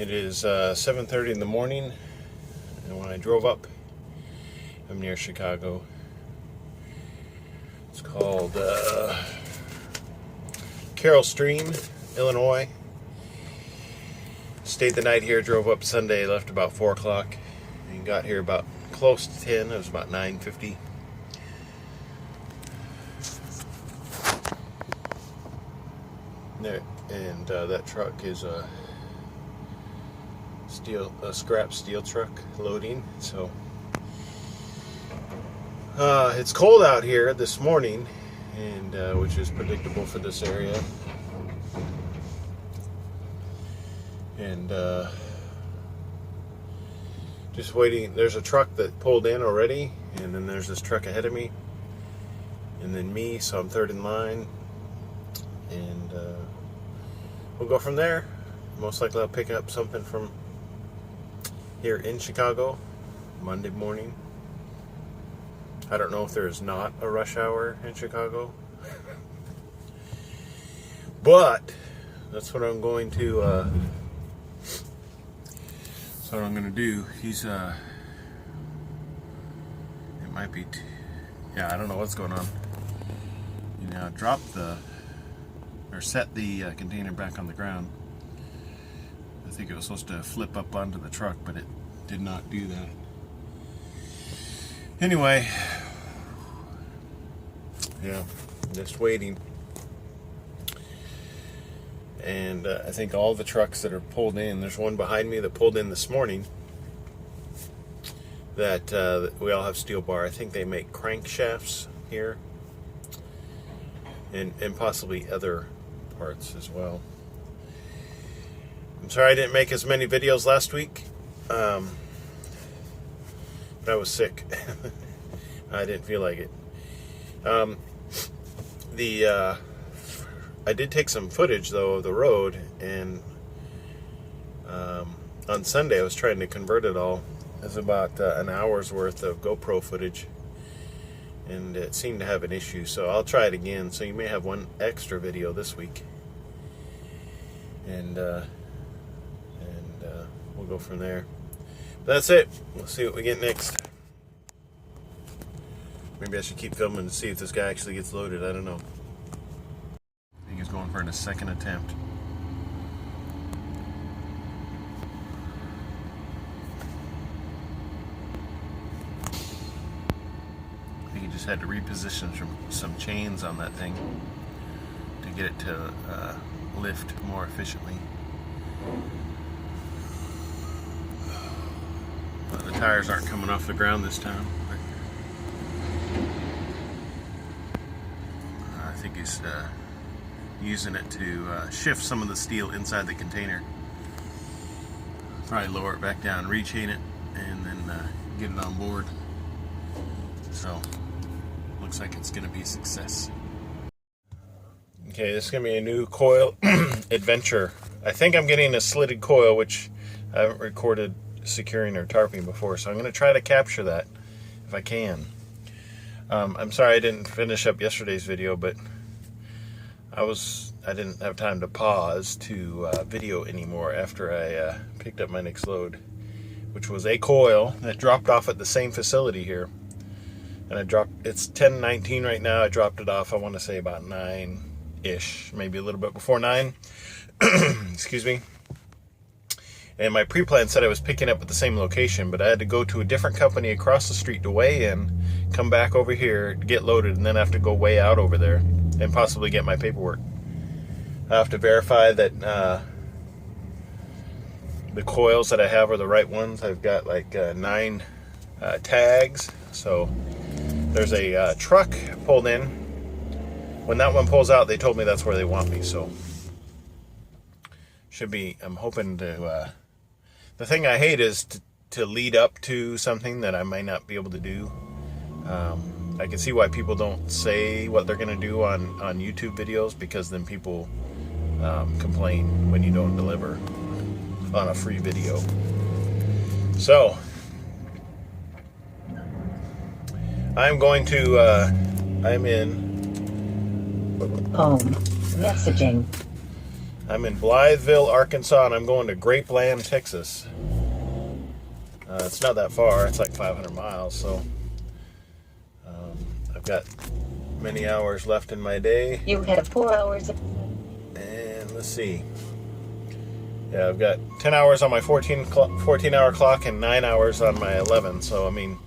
It is 7:30 in the morning, and when I drove up, I'm near Chicago. It's called Carroll Stream, Illinois. Stayed the night here, drove up Sunday, left about 4 o'clock, and got here about close to 10. It was about 9:50. There, and that truck is a scrap steel truck loading. So it's cold out here this morning, and which is predictable for this area. And just waiting. There's a truck that pulled in already, and then there's this truck ahead of me, and then me, so I'm third in line, and we'll go from there. Most likely I'll pick up something from here in Chicago Monday morning. I don't know if there is not a rush hour in Chicago, but that's what I'm going to that's what I'm going to do. He's it might be yeah, I don't know what's going on. You know, drop the or set the container back on the ground. I think it was supposed to flip up onto the truck, but it did not do that. Anyway, yeah, just waiting. And I think all the trucks that are pulled in, there's one behind me that pulled in this morning that we all have steel bar. I think they make crankshafts here and possibly other parts as well. I'm sorry I didn't make as many videos last week, but I was sick. I didn't feel like it. I did take some footage though of the road, and on Sunday I was trying to convert it all. It was about an hour's worth of GoPro footage, and it seemed to have an issue, so I'll try it again. So you may have one extra video this week, and we'll go from there. But that's it. We'll see what we get next. Maybe I should keep filming to see if this guy actually gets loaded. I don't know. I think he's going for a second attempt. I think he just had to reposition some chains on that thing to get it to lift more efficiently. The tires aren't coming off the ground this time. I think he's using it to shift some of the steel inside the container. Probably lower it back down, rechain it, and then get it on board. So, looks like it's going to be a success. Okay, this is going to be a new coil adventure. I think I'm getting a slitted coil, which I haven't recorded securing or tarping before, so I'm going to try to capture that if I can. I'm sorry I didn't finish up yesterday's video, but I didn't have time to pause to video anymore after I picked up my next load, which was a coil that dropped off at the same facility here. And it's 10:19 right now. I dropped it off, I want to say about 9-ish, maybe a little bit before 9. Excuse me. And my pre-plan said I was picking up at the same location, but I had to go to a different company across the street to weigh in, come back over here to get loaded, and then I have to go weigh out over there and possibly get my paperwork. I have to verify that the coils that I have are the right ones. I've got like 9 tags. So there's a truck pulled in. When that one pulls out, they told me that's where they want me, so should be, I'm hoping to, the thing I hate is to lead up to something that I might not be able to do. I can see why people don't say what they're going to do on YouTube videos, because then people complain when you don't deliver on a free video. So I'm going to I'm in home messaging. I'm in Blytheville, Arkansas, and I'm going to Grapeland, Texas. It's not that far. It's like 500 miles, so I've got many hours left in my day. You have 4 hours. And let's see. Yeah, I've got 10 hours on my 14-hour clock and 9 hours on my 11. So, I mean,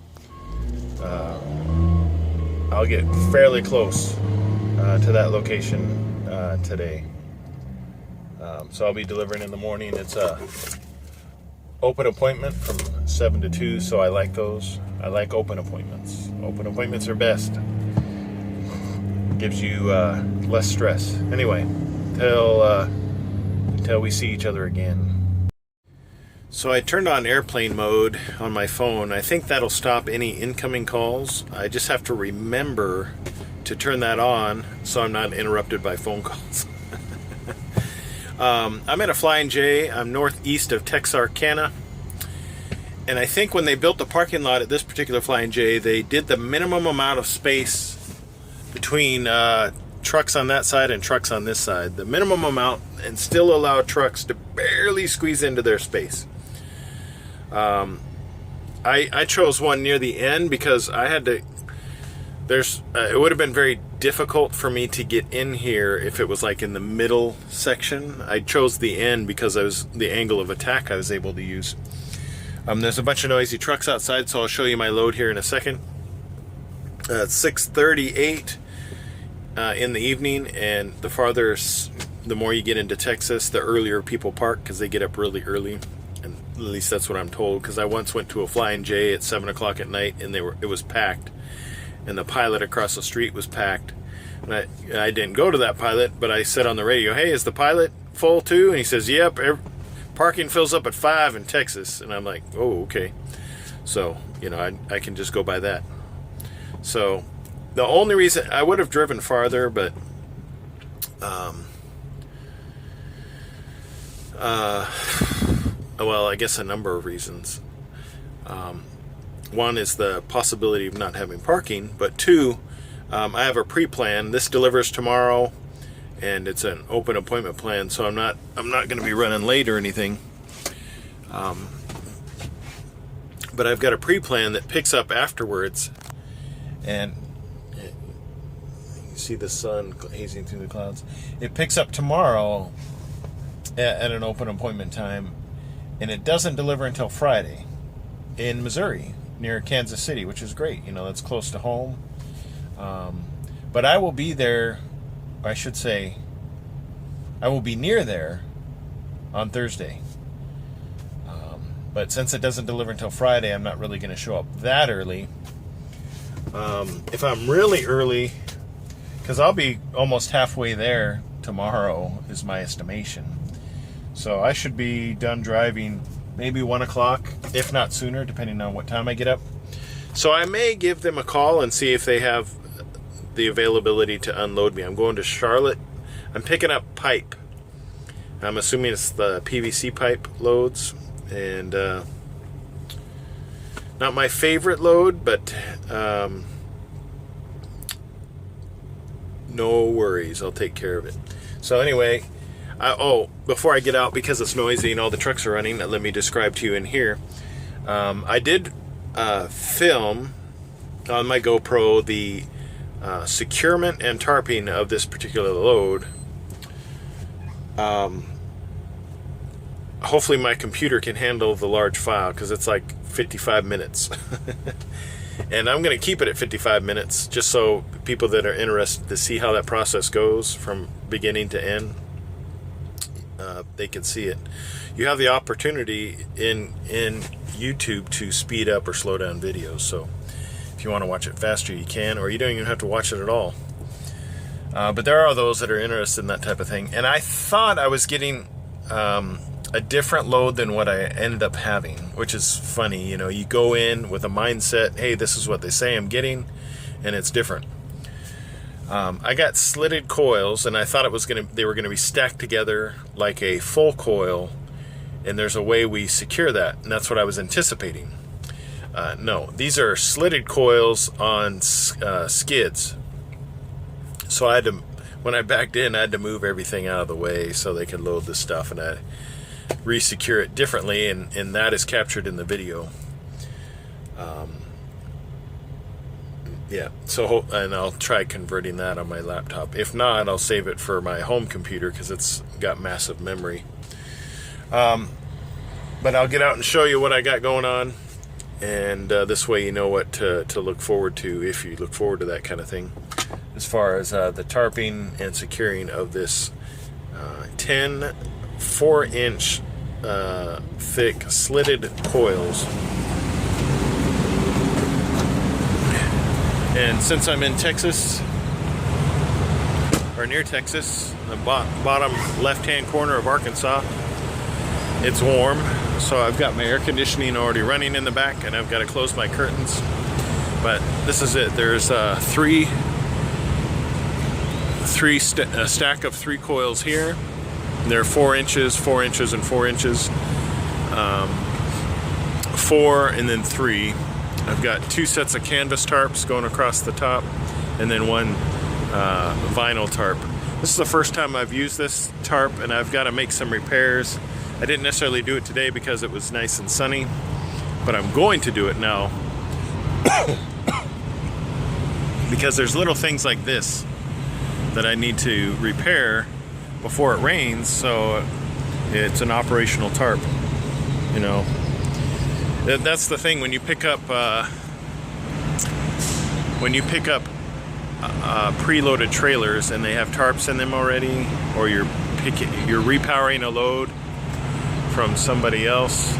I'll get fairly close to that location today. So I'll be delivering in the morning. It's a open appointment from 7 to 2, so I like those. I like open appointments. Open appointments are best. Gives you less stress. Anyway, until we see each other again. So I turned on airplane mode on my phone. I think that'll stop any incoming calls. I just have to remember to turn that on so I'm not interrupted by phone calls. I'm at a Flying J. I'm northeast of Texarkana. And I think when they built the parking lot at this particular Flying J, they did the minimum amount of space between trucks on that side and trucks on this side. The minimum amount, and still allow trucks to barely squeeze into their space. I chose one near the end because I had to... it would have been very difficult for me to get in here if it was like in the middle section. I chose the end because I was the angle of attack I was able to use. There's a bunch of noisy trucks outside, so I'll show you my load here in a second. It's 6:38 in the evening, and the more you get into Texas, the earlier people park because they get up really early. And at least that's what I'm told, because I once went to a Flying J at 7 o'clock at night, and it was packed. And the Pilot across the street was packed. And I didn't go to that Pilot, but I said on the radio, "Hey, is the Pilot full too?" And he says, "Yep, parking fills up at 5 in Texas." And I'm like, "Oh, okay." So, I can just go by that. So, the only reason I would have driven farther, but well, I guess a number of reasons. One is the possibility of not having parking, but two, I have a pre-plan. This delivers tomorrow, and it's an open appointment plan, so I'm not going to be running late or anything. But I've got a pre-plan that picks up afterwards, and you see the sun hazing through the clouds. It picks up tomorrow at an open appointment time, and it doesn't deliver until Friday in Missouri, near Kansas City, which is great. That's close to home. But I will be there, I should say, I will be near there on Thursday. But since it doesn't deliver until Friday, I'm not really going to show up that early. If I'm really early, because I'll be almost halfway there tomorrow, is my estimation. So I should be done driving maybe 1 o'clock, if not sooner, depending on what time I get up. So I may give them a call and see if they have the availability to unload me. I'm going to Charlotte. I'm picking up pipe. I'm assuming it's the PVC pipe loads. And not my favorite load, but no worries. I'll take care of it. So anyway... before I get out, because it's noisy and all the trucks are running, let me describe to you in here. I did film on my GoPro the securement and tarping of this particular load. Hopefully my computer can handle the large file, because it's like 55 minutes. And I'm going to keep it at 55 minutes, just so people that are interested to see how that process goes from beginning to end, they can see it. You have the opportunity in YouTube to speed up or slow down videos, so if you want to watch it faster you can, or you don't even have to watch it at all. But there are those that are interested in that type of thing, and I thought I was getting a different load than what I ended up having, which is funny. You go in with a mindset, hey, this is what they say I'm getting, and it's different. I got slitted coils, and I thought they were gonna be stacked together like a full coil, and there's a way we secure that, and that's what I was anticipating. No, these are slitted coils on skids. So I had to when I backed in, I had to move everything out of the way so they could load the stuff, and I re-secure it differently, and that is captured in the video. Yeah, so, and I'll try converting that on my laptop. If not, I'll save it for my home computer because it's got massive memory. But I'll get out and show you what I got going on, and this way you know what to look forward to if you look forward to that kind of thing, as far as the tarping and securing of this 10 4-inch thick slitted coils. And since I'm in Texas, or near Texas, the bottom left-hand corner of Arkansas, it's warm, so I've got my air conditioning already running in the back, and I've got to close my curtains. But this is it. There's a stack of 3 coils here. They're 4 inches, 4 inches, and 4 inches. 4 and then 3. I've got 2 sets of canvas tarps going across the top, and then 1 vinyl tarp. This is the first time I've used this tarp, and I've got to make some repairs. I didn't necessarily do it today because it was nice and sunny, but I'm going to do it now because there's little things like this that I need to repair before it rains, so it's an operational tarp, you know. That's the thing when you pick up preloaded trailers and they have tarps in them already, or you're repowering a load from somebody else.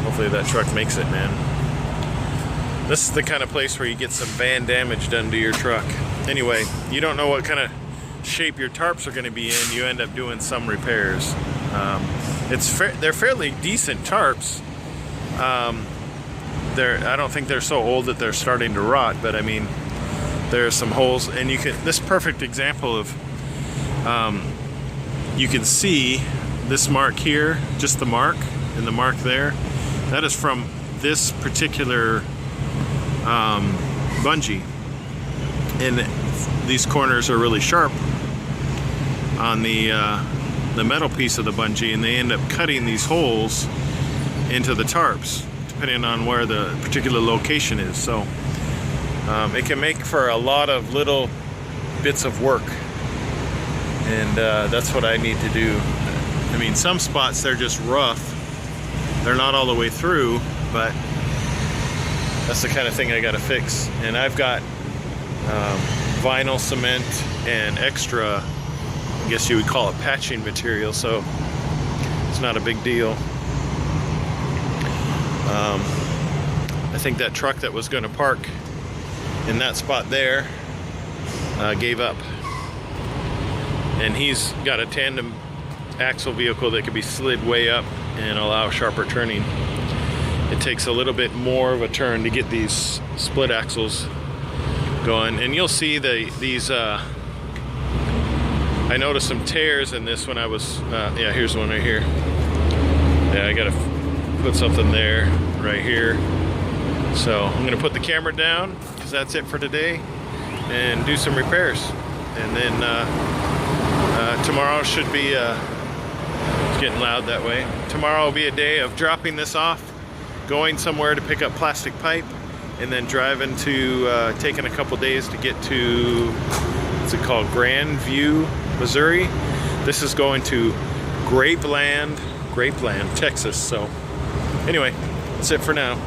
Hopefully that truck makes it, man. This is the kind of place where you get some van damage done to your truck. Anyway, you don't know what kind of shape your tarps are going to be in. You end up doing some repairs. They're fairly decent tarps. I don't think they're so old that they're starting to rot, but I mean, there's some holes, and this perfect example of, you can see this mark here, just the mark, and the mark there. That is from this particular bungee, and these corners are really sharp on the metal piece of the bungee, and they end up cutting these holes into the tarps depending on where the particular location is. So it can make for a lot of little bits of work, and that's what I need to do. I mean, some spots they're just rough, they're not all the way through, but that's the kind of thing I got to fix. And I've got vinyl cement and extra, I guess you would call it patching material, so it's not a big deal. I think that truck that was going to park in that spot there gave up, and he's got a tandem axle vehicle that could be slid way up and allow sharper turning. It takes a little bit more of a turn to get these split axles going, and you'll see these I noticed some tears in this when I was yeah, here's one right here. Yeah, I gotta put something there right here. So I'm gonna put the camera down because that's it for today, and do some repairs, and then tomorrow should be it's getting loud that way. Tomorrow will be a day of dropping this off, going somewhere to pick up plastic pipe, and then driving to taking a couple days to get to, what's it called, Grandview, Missouri. This is going to Grapeland, Texas. So anyway, that's it for now.